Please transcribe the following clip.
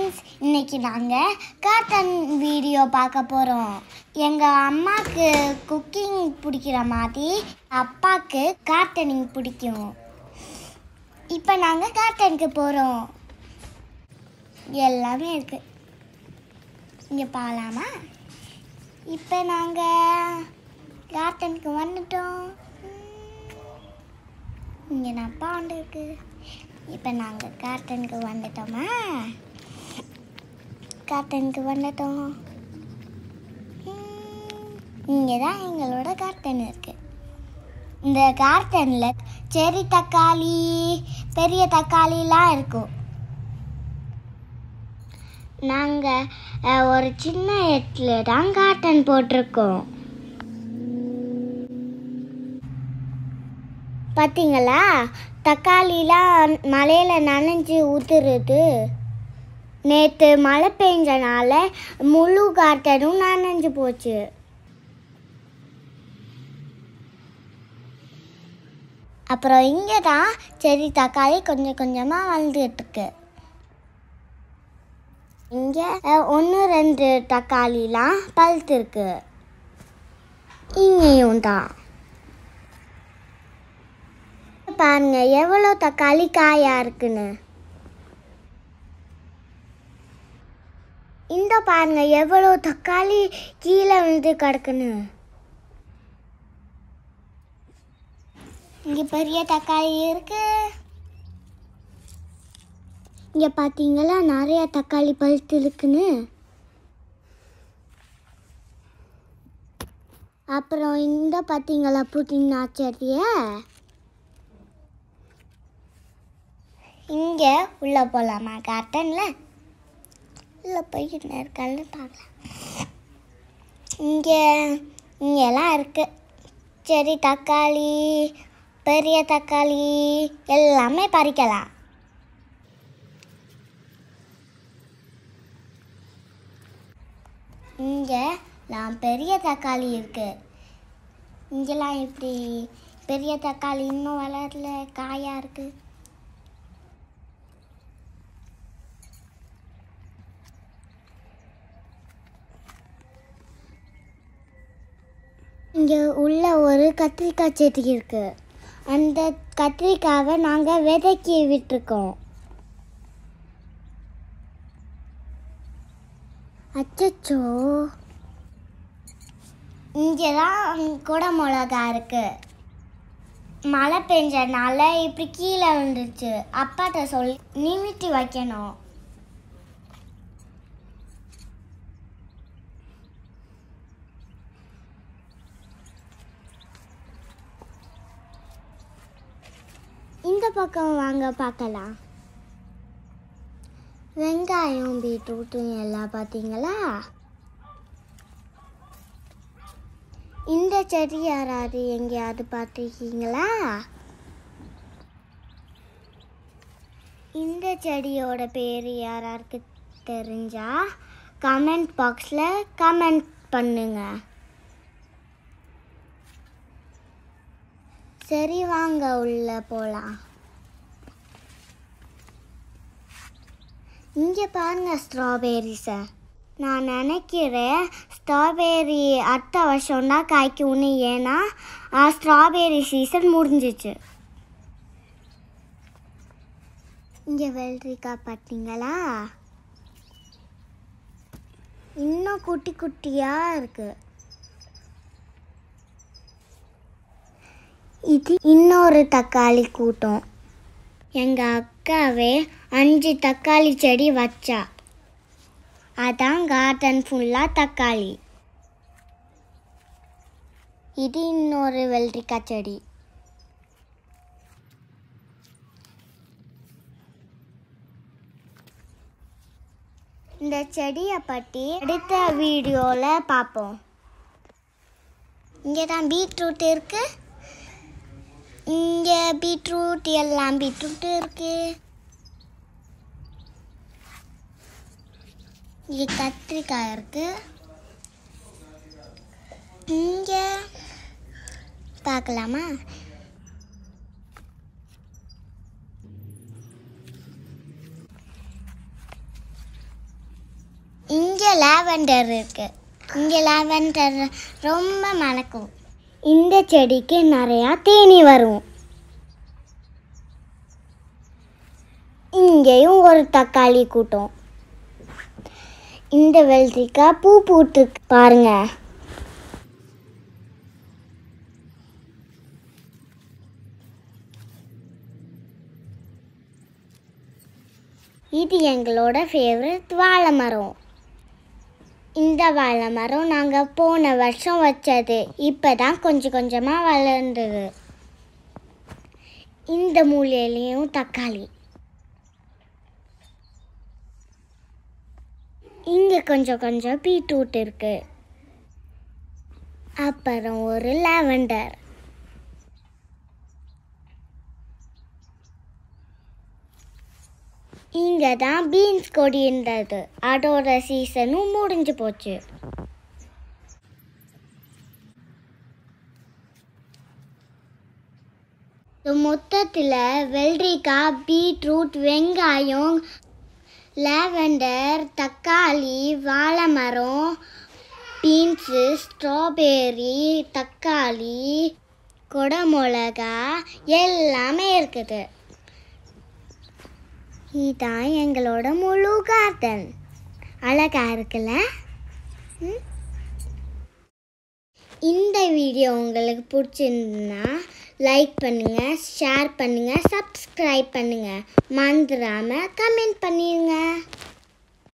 Friends, இன்னைக்கு நாங்கள் cartoon video பார்க்க போகிறோம். எங்கள் அம்மாவுக்கு குக்கிங் பிடிக்கிற மாதிரி அப்பாவுக்கு கார்ட்டூனிங் பிடிக்கும். இப்போ நாங்கள் கார்ட்டூனுக்கு போகிறோம். எல்லாமே இருக்குது, இங்கே பார்க்கலாமா? இப்போ நாங்கள் கார்ட்டூனுக்கு வந்துட்டோம். இங்கே நான் அப்பா வந்துருக்கு. இப்போ நாங்கள் கார்ட்டூனுக்கு வந்துட்டோமா? கார்ட்டூனுக்கு வந்துட்டோம். இங்கே தான் எங்களோட கார்ட்டூன் இருக்குது. இந்த கார்ட்டூனில் செரி தக்காளி, பெரிய தக்காளிலாம் இருக்கும். நாங்கள் ஒரு சின்ன இடத்துல தான் கார்ட்டூன் போட்டிருக்கோம். பார்த்தீங்களா, தக்காளிலாம் மழையில் நனைஞ்சி ஊற்றுறது. நேற்று மழை பெஞ்சனால முழு கார்ட்டனும் நனைஞ்சு போச்சு. அப்புறம் இங்கே தான் செடி தக்காளி கொஞ்சம் கொஞ்சமாக வளர்ந்துட்டுருக்கு. இங்கே 1-2 தக்காளிலாம் பழுத்துருக்கு. இங்கேயும் தான் பாருங்க எவ்வளோ தக்காளி காயா இருக்குன்னு. இந்த பாருங்க எவ்வளோ தக்காளி கீழே வந்து கிடக்குன்னு. இங்கே பெரிய தக்காளி இருக்கு. இங்கே பார்த்தீங்களா நிறைய தக்காளி பழுத்து இருக்குன்னு. அப்புறம் இந்த பார்த்தீங்களா புதினா செடிய. இங்கே உள்ளே போகலாமா கார்ட்டனில்? உள்ளே போய் என்ன இருக்கான்னு பார்க்கலாம். இங்கெல்லாம் இருக்குது. செடி தக்காளி, பெரிய தக்காளி எல்லாமே பறிக்கலாம். இங்கே பெரிய தக்காளி இருக்குது. இங்கெல்லாம் இப்படி பெரிய தக்காளி இன்னும் வளரல, காயாக இருக்குது. இங்கே உள்ள ஒரு கத்திரிக்காய் செடி இருக்குது. அந்த கத்திரிக்காவை நாங்கள் விதைக்கி விட்டுருக்கோம். அச்சோ, இங்கே தான் குடை மிளகா இருக்குது. மழை பெஞ்சனால இப்படி கீழே வந்துச்சு. அப்பாட்ட சொல்லி நிமிட்டி வைக்கணும். இந்த பக்கம் வாங்க பார்க்கலாம். வெங்காயம், பீட்ரூட்டும் எல்லாம் பார்த்தீங்களா? இந்த செடி யாராவது எங்கேயாவது பார்த்துருக்கீங்களா? இந்த செடியோட பேர் யாராருக்கு தெரிஞ்சா கமெண்ட் பாக்ஸில் கமெண்ட் பண்ணுங்க. சரி, வாங்க உள்ள போகலாம். இங்கே பாருங்க ஸ்ட்ராபெரிஸை. நான் நினைக்கிறேன் ஸ்ட்ராபெரி அடுத்த வருஷம்தான் காய்க்கும்னு. ஏன்னா ஸ்ட்ராபெரி சீசன் முடிஞ்சிச்சு. இங்கே வெள்ளரிக்காய் பார்த்தீங்களா? இன்னும் குட்டி குட்டியாக இருக்குது. இது இன்னொரு தக்காளி கூட்டம். எங்கள் அக்காவே 5 தக்காளி செடி வச்சா. அதான் கார்டன் ஃபுல்லாக தக்காளி. இது இன்னொரு வெள்ளரிக்காய் செடி. இந்த செடியை பற்றி அடுத்த வீடியோவில் பார்ப்போம். இங்கே தான் பீட்ரூட் இருக்குது. இங்கே பீட்ரூட் எல்லாம் பீட்ரூட் இருக்கு. இங்கே கத்திரிக்காய் இருக்கு. இங்கே பார்க்கலாமா? லாவெண்டர் இருக்குது. இங்கே லாவெண்டர் ரொம்ப மணக்கும். இந்த செடிக்கு நிறையா தேனி வரும். இங்கேயும் ஒரு தக்காளி கூட்டம். இந்த வெள்ளரிக்காய் பூ பூத்து பாருங்க. இது எங்களோட ஃபேவரட் வாழை மரம். இந்த வாழை மரம் நாங்கள் போன வருஷம் வச்சது. இப்போ தான் கொஞ்சம் கொஞ்சமாக வளர்ந்தது. இந்த மூலையிலையும் தக்காளி. இங்கே கொஞ்சம் கொஞ்சம் பீட்ரூட் இருக்கு. அப்புறம் ஒரு லாவெண்டர். இங்கே தான் பீன்ஸ் கொடி இருந்தது. அதோட சீசனும் முடிஞ்சு போச்சு. மொத்தத்தில் வெள்ளரிக்காய், பீட்ரூட், வெங்காயம், லாவெண்டர், தக்காளி, வாழை மரம், பீன்ஸு, ஸ்ட்ராபெர்ரி, தக்காளி, கொடமிளகா எல்லாமே இருக்குது. இதுதான் எங்களோட முழு கார்டன். அழகா இருக்குல்ல? இந்த வீடியோ உங்களுக்கு பிடிச்சிருந்தா லைக் பண்ணுங்கள், ஷேர் பண்ணுங்கள், சப்ஸ்கிரைப் பண்ணுங்கள். மறந்துடாமல் கமெண்ட் பண்ணிடுங்க.